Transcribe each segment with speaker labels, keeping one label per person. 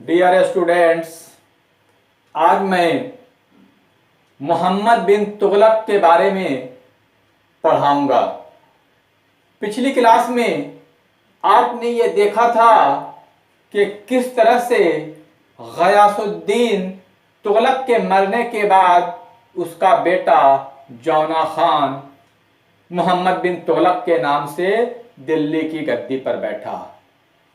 Speaker 1: Dear students, आज मैं मोहम्मद बिन तुगलक के बारे में पढ़ाऊंगा। पिछली क्लास में आपने ये देखा था कि किस तरह से गयासुद्दीन तुगलक के मरने के बाद उसका बेटा जौना खान मोहम्मद बिन तुगलक के नाम से दिल्ली की गद्दी पर बैठा।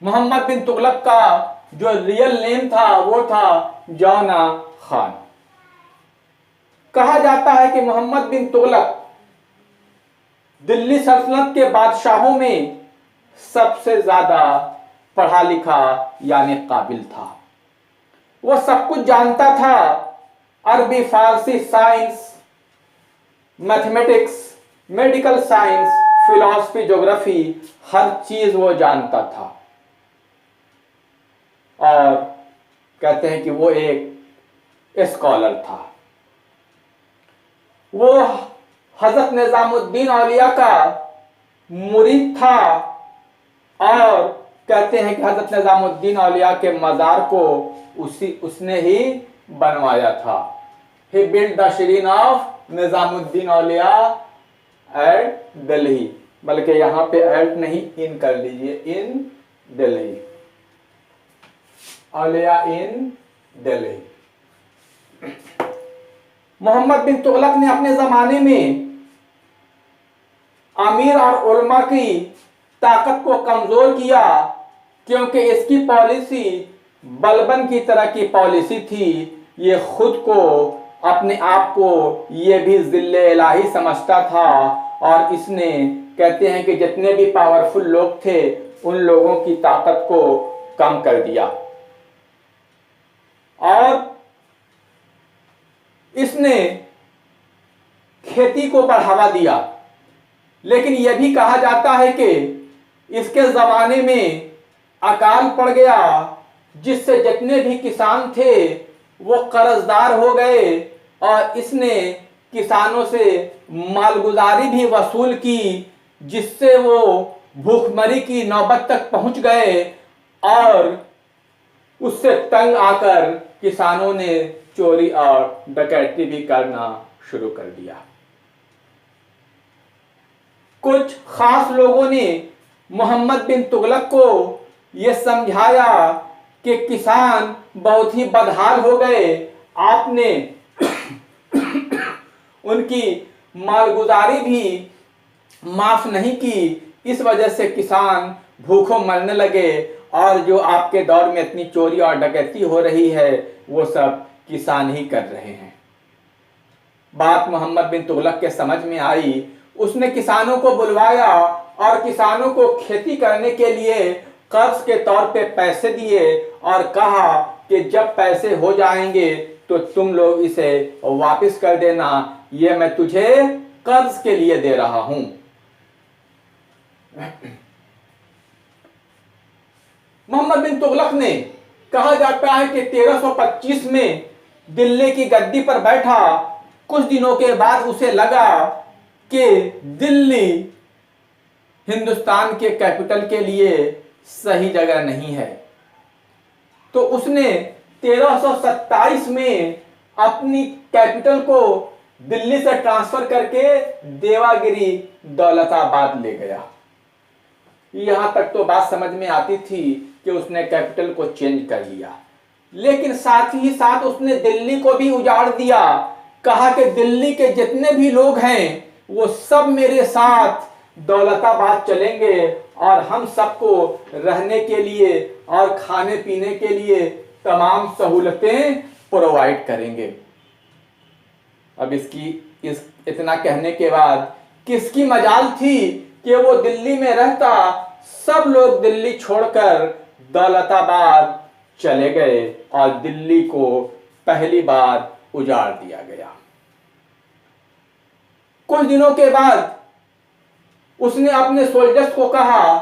Speaker 1: मोहम्मद बिन तुगलक का जो रियल नेम था वो था जौना खान। कहा जाता है कि मोहम्मद बिन तुगलक दिल्ली सल्तनत के बादशाहों में सबसे ज्यादा पढ़ा लिखा यानी काबिल था। वह सब कुछ जानता था, अरबी, फारसी, science, mathematics, medical science, philosophy, geography, हर चीज वो जानता था। और कहते हैं कि वो एक स्कॉलर था। वो हजरत निजामुद्दीन औलिया का मुरीद था और कहते हैं कि हजरत निजामुद्दीन औलिया के मजार को उसने ही बनवाया था। He build the shrine of Nizamuddin Auliya at Delhi, बल्कि यहां पे एट नहीं इन कर लीजिए, इन दिल्ली, औलिया इन दिल्ली। मोहम्मद बिन तुगलक ने अपने जमाने में अमीर और उलमा की ताकत को कमजोर किया, क्योंकि इसकी पॉलिसी बलबन की तरह की पॉलिसी थी। ये खुद को, अपने आप को ये भी जिल्ले इलाही समझता था और इसने, कहते हैं कि जितने भी पावरफुल लोग थे उन लोगों की ताकत को कम कर दिया। और इसने खेती को बढ़ावा दिया। लेकिन यह भी कहा जाता है कि इसके जमाने में अकाल पड़ गया, जिससे जितने भी किसान थे वो कर्जदार हो गए और इसने किसानों से मालगुजारी भी वसूल की, जिससे वो भूखमरी की नौबत तक पहुंच गए और उससे तंग आकर किसानों ने चोरी और डकैती भी करना शुरू कर दिया। कुछ खास लोगों ने मोहम्मद बिन तुगलक को यह समझाया कि किसान बहुत ही बदहाल हो गए, आपने उनकी मालगुजारी भी माफ नहीं की, इस वजह से किसान भूखों मरने लगे और जो आपके दौर में इतनी चोरी और डकैती हो रही है वो सब किसान ही कर रहे हैं। बात मोहम्मद बिन तुगलक के समझ में आई। उसने किसानों को बुलवाया और किसानों को खेती करने के लिए कर्ज के तौर पे पैसे दिए और कहा कि जब पैसे हो जाएंगे तो तुम लोग इसे वापस कर देना, ये मैं तुझे कर्ज के लिए दे रहा हूं। मोहम्मद बिन तुगलक ने, कहा जाता है कि 1325 में दिल्ली की गद्दी पर बैठा। कुछ दिनों के बाद उसे लगा कि दिल्ली हिंदुस्तान के कैपिटल के लिए सही जगह नहीं है, तो उसने 1327 में अपनी कैपिटल को दिल्ली से ट्रांसफर करके देवागिरी दौलताबाद ले गया। यहां तक तो बात समझ में आती थी कि उसने कैपिटल को चेंज कर लिया, लेकिन साथ ही साथ उसने दिल्ली को भी उजाड़ दिया। कहा कि दिल्ली के जितने भी लोग हैं वो सब मेरे साथ दौलताबाद चलेंगे और हम सबको रहने के लिए और खाने पीने के लिए तमाम सहूलतें प्रोवाइड करेंगे। अब इतना कहने के बाद किसकी मजाल थी कि वो दिल्ली में रहता। सब लोग दिल्ली छोड़कर दौलताबाद चले गए और दिल्ली को पहली बार उजाड़ दिया गया। कुछ दिनों के बाद उसने अपने सोल्जर्स को कहा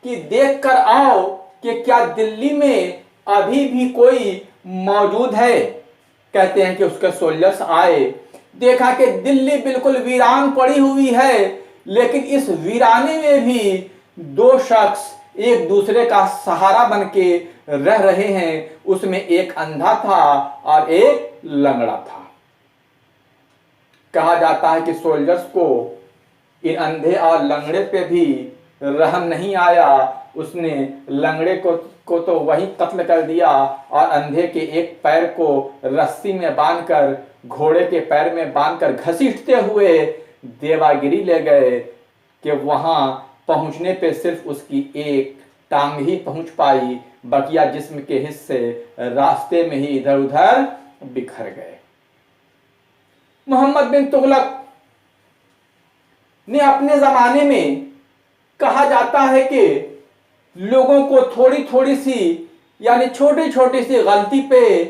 Speaker 1: कि देख कर आओ कि क्या दिल्ली में अभी भी कोई मौजूद है। कहते हैं कि उसके सोल्जर्स आए, देखा कि दिल्ली बिल्कुल वीरान पड़ी हुई है, लेकिन इस वीराने में भी दो शख्स एक दूसरे का सहारा बन के रह रहे हैं। उसमें एक अंधा था और एक लंगड़ा था। कहा जाता है कि सोल्जर्स को इन अंधे और लंगड़े पे भी रहम नहीं आया। उसने लंगड़े को तो वही कत्ल कर दिया और अंधे के एक पैर को रस्सी में बांधकर, घोड़े के पैर में बांधकर घसीटते हुए देवागिरी ले गए कि वहां पहुंचने पे सिर्फ उसकी एक टांग ही पहुंच पाई, बकिया जिस्म के हिस्से रास्ते में ही इधर उधर बिखर गए। मोहम्मद बिन तुगलक ने अपने जमाने में, कहा जाता है कि लोगों को थोड़ी थोड़ी सी यानी छोटी छोटी सी गलती पे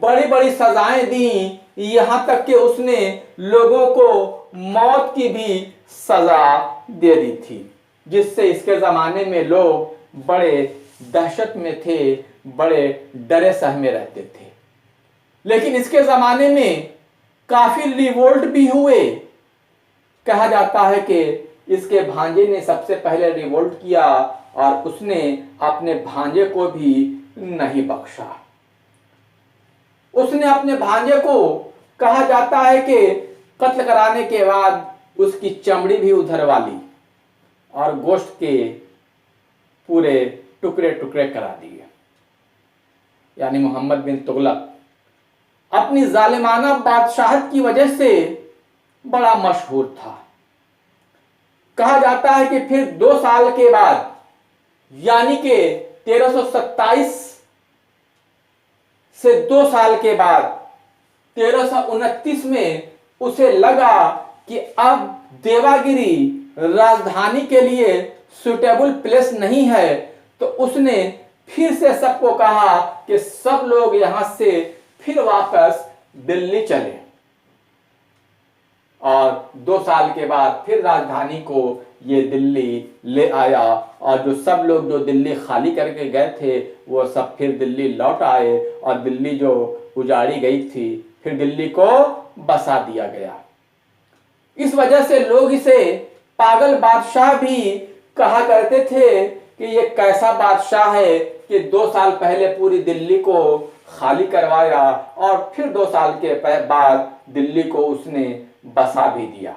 Speaker 1: बड़ी बड़ी सजाएं दी, यहां तक कि उसने लोगों को मौत की भी सजा दे दी थी, जिससे इसके जमाने में लोग बड़े दहशत में थे, बड़े डरे सहमे रहते थे। लेकिन इसके जमाने में काफी रिवोल्ट भी हुए। कहा जाता है कि इसके भांजे ने सबसे पहले रिवोल्ट किया और उसने अपने भांजे को भी नहीं बख्शा। उसने अपने भांजे को, कहा जाता है कि कत्ल कराने के बाद उसकी चमड़ी भी उधरवा ली और गोश्त के पूरे टुकड़े टुकड़े करा दिए। यानी मोहम्मद बिन तुगलक अपनी जालिमाना बादशाहत की वजह से बड़ा मशहूर था। कहा जाता है कि फिर 2 साल के बाद यानी कि 1327 से 2 साल के बाद 1329 में उसे लगा कि अब देवागिरी राजधानी के लिए सुटेबल प्लेस नहीं है, तो उसने फिर से सबको कहा कि सब लोग यहां से फिर वापस दिल्ली चले। और 2 साल के बाद फिर राजधानी को ये दिल्ली ले आया और जो सब लोग जो दिल्ली खाली करके गए थे वो सब फिर दिल्ली लौट आए और दिल्ली जो उजाड़ी गई थी फिर दिल्ली को बसा दिया गया। इस वजह से लोग इसे पागल बादशाह भी कहा करते थे कि ये कैसा बादशाह है कि 2 साल पहले पूरी दिल्ली को खाली करवाया और फिर 2 साल के बाद दिल्ली को उसने बसा भी दिया।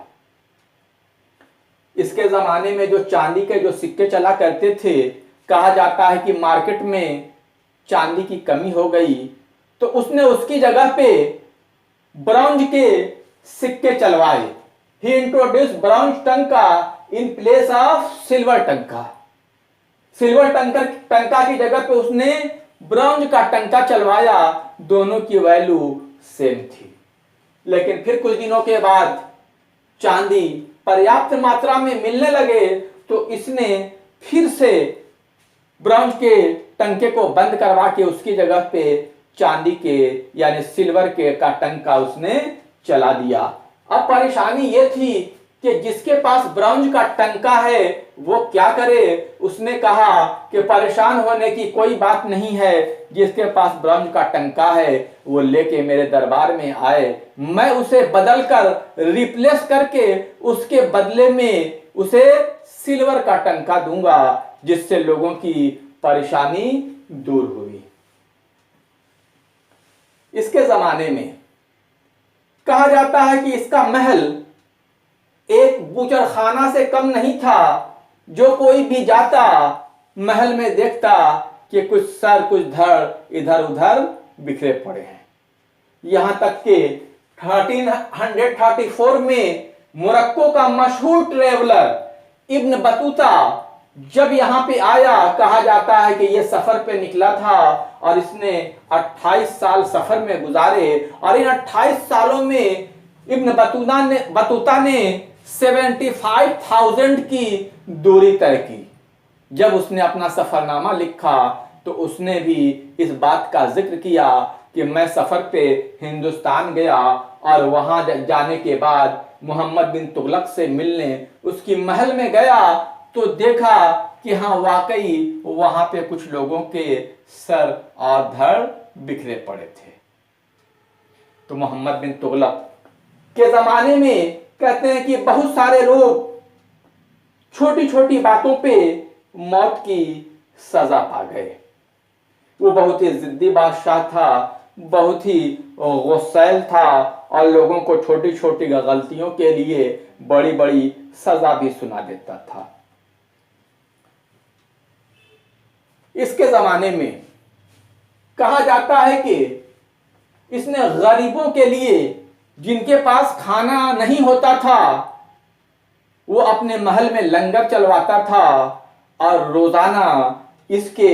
Speaker 1: इसके जमाने में जो चांदी के जो सिक्के चला करते थे, कहा जाता है कि मार्केट में चांदी की कमी हो गई तो उसने उसकी जगह पे ब्रॉन्ज के सिक्के चलवाए। ही इंट्रोड्यूस ब्रॉन्ज टंका इन प्लेस ऑफ सिल्वर टंका। सिल्वर टंका की जगह पे उसने ब्रॉन्ज का टंका चलवाया। दोनों की वैल्यू सेम थी। लेकिन फिर कुछ दिनों के बाद चांदी पर्याप्त मात्रा में मिलने लगे तो इसने फिर से ब्रॉन्ज के टंके को बंद करवा के उसकी जगह पे चांदी के यानी सिल्वर के का टंका उसने चला दिया। अब परेशानी ये थी कि जिसके पास ब्रॉन्ज का टंका है वो क्या करे। उसने कहा कि परेशान होने की कोई बात नहीं है, जिसके पास ब्रॉन्ज का टंका है वो लेके मेरे दरबार में आए, मैं उसे बदल कर रिप्लेस करके उसके बदले में उसे सिल्वर का टंका दूंगा, जिससे लोगों की परेशानी दूर हुई। इसके जमाने में कहा जाता है कि इसका महल एक बूचड़खाना से कम नहीं था। जो कोई भी जाता महल में देखता कि कुछ सर कुछ धड़ इधर उधर बिखरे पड़े हैं। यहां तक कि 1334 में मोरक्को का मशहूर ट्रेवलर इब्न बतूता जब यहां पे आया, कहा जाता है कि यह सफर पे निकला था और इसने 28 साल सफर में गुजारे और इन 28 सालों में इब्न बतूता ने 75,000 की दूरी तय की। जब उसने अपना सफरनामा लिखा तो उसने भी इस बात का जिक्र किया कि मैं सफर पे हिंदुस्तान गया और वहां जाने के बाद मोहम्मद बिन तुगलक से मिलने उसकी महल में गया तो देखा कि हाँ वाकई वहां पे कुछ लोगों के सर और धड़ बिखरे पड़े थे। तो मोहम्मद बिन तुगलक के जमाने में कहते हैं कि बहुत सारे लोग छोटी छोटी बातों पे मौत की सजा पा गए। वो बहुत ही जिद्दी बादशाह था, बहुत ही गुस्सैल था और लोगों को छोटी छोटी गलतियों के लिए बड़ी बड़ी सजा भी सुना देता था। इसके जमाने में कहा जाता है कि इसने गरीबों के लिए, जिनके पास खाना नहीं होता था, वो अपने महल में लंगर चलवाता था और रोजाना इसके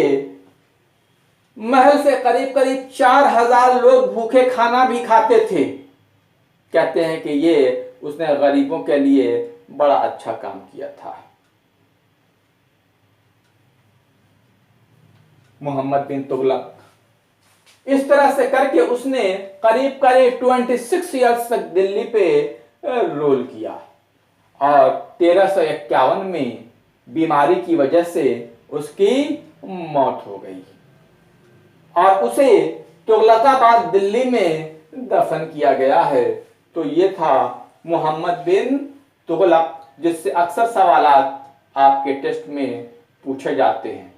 Speaker 1: महल से करीब करीब 4000 लोग भूखे खाना भी खाते थे। कहते हैं कि ये उसने गरीबों के लिए बड़ा अच्छा काम किया था। मोहम्मद बिन तुगलक इस तरह से करके उसने करीब करीब 26 ईयर्स तक दिल्ली पे रूल किया और 1351 में बीमारी की वजह से उसकी मौत हो गई और उसे तुगलकाबाद दिल्ली में दफन किया गया है। तो ये था मोहम्मद बिन तुगलक, जिससे अक्सर सवालात आपके टेस्ट में पूछे जाते हैं।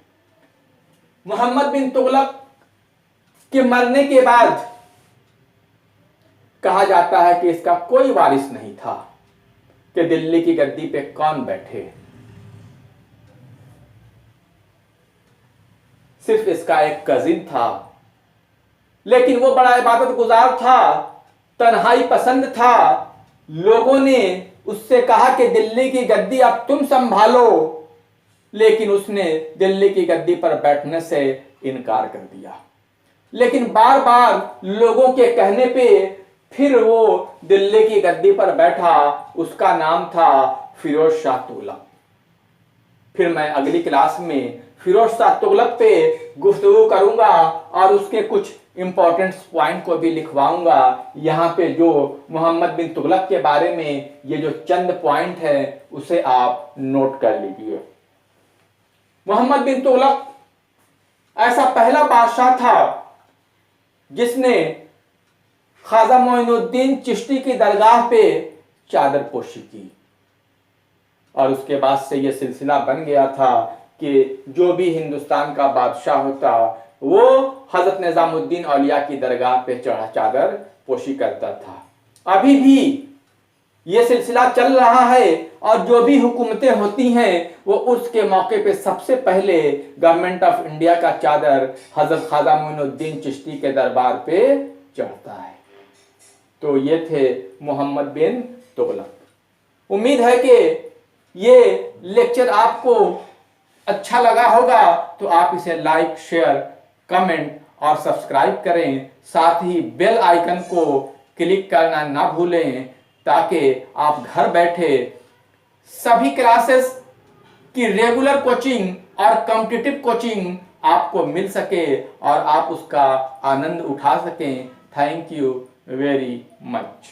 Speaker 1: मोहम्मद बिन तुगलक के मरने के बाद कहा जाता है कि इसका कोई वारिस नहीं था कि दिल्ली की गद्दी पे कौन बैठे। सिर्फ इसका एक कजिन था, लेकिन वो बड़ा इबादत गुजार था, तन्हाई पसंद था। लोगों ने उससे कहा कि दिल्ली की गद्दी अब तुम संभालो, लेकिन उसने दिल्ली की गद्दी पर बैठने से इनकार कर दिया। लेकिन बार बार लोगों के कहने पे फिर वो दिल्ली की गद्दी पर बैठा। उसका नाम था फिरोज शाह तुगलक। फिर मैं अगली क्लास में फिरोज शाह तुगलक पे गुफ्तगू करूंगा और उसके कुछ इंपॉर्टेंट पॉइंट को भी लिखवाऊंगा। यहाँ पे जो मोहम्मद बिन तुगलक के बारे में ये जो चंद पॉइंट है उसे आप नोट कर लीजिए। मोहम्मद बिन तुगलक ऐसा पहला बादशाह था जिसने ख्वाजा मोइनुद्दीन चिश्ती की दरगाह पे चादर पोशी की और उसके बाद से यह सिलसिला बन गया था कि जो भी हिंदुस्तान का बादशाह होता वो हजरत निजामुद्दीन औलिया की दरगाह पे चढ़ा चादर पोशी करता था। अभी भी ये सिलसिला चल रहा है और जो भी हुकूमतें होती हैं वो उसके मौके पे सबसे पहले गवर्नमेंट ऑफ इंडिया का चादर हजरत ख्वाजा मोइनुद्दीन चिश्ती के दरबार पे चढ़ता है। तो ये थे मोहम्मद बिन तुगलक। उम्मीद है कि ये लेक्चर आपको अच्छा लगा होगा, तो आप इसे लाइक, शेयर, कमेंट और सब्सक्राइब करें। साथ ही बेल आइकन को क्लिक करना ना भूलें ताकि आप घर बैठे सभी क्लासेस की रेगुलर कोचिंग और कॉम्पिटिटिव कोचिंग आपको मिल सके और आप उसका आनंद उठा सकें। Thank you very much.